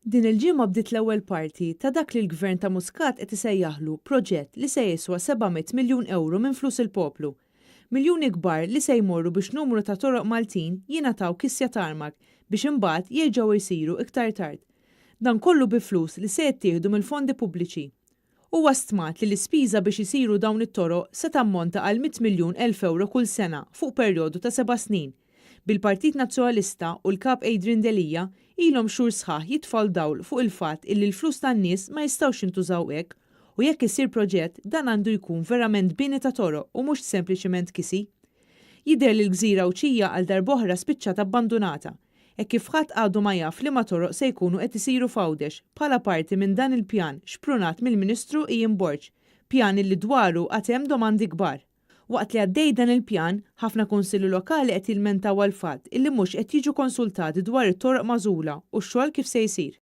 Din il-ġimgħa bdiet l-ewwel parti ta' dak li l-Gvern ta' Muscat qed isejjaħlu proġett li se jiswa 700 miljun euro minn flus il-poplu. Miljuni kbar li se jmorru biex numru ta' toroq Maltin jingħataw kisja tarmak biex imbagħad jerġgħu jsiru iktar tard. Dan kollu bi flus li se jittieħdu mill-fondi pubbliċi. Huwa stmat li l-ispiża biex isiru dawn it-toroq se tammonta għal 100 miljun euro kull sena fuq perjodu ta' 7 snin. Bil-Partit Nazzjonalista u l-kap illi ilhom xhur sħaħ jitfgħu dawl fuq il-fatt illi l-flus tan-nies ma jistgħux jintużaw hekk u jekk isir proġett dan għandu jkun verament bini ta' toroq u mhux sempliċement kisi. Jidher li l-gżira Uċija għal darb'oħra spiċċat abbandunata, hekk kif ħadd għadu ma jaf li ma toroq se jkunu qed isiru fawdex bħala parti minn dan il-pjan xprunat mill-Ministru Borġ, pjan illi dwaru għad hemm domandi kbar. Waqt li għaddej dan il-pjan, ħafna kunsilli lokali qed jilmentaw għal fatt illi mhux qed jiġu konsultati dwar it-toroq magħżula u x-xogħol kif se jsir.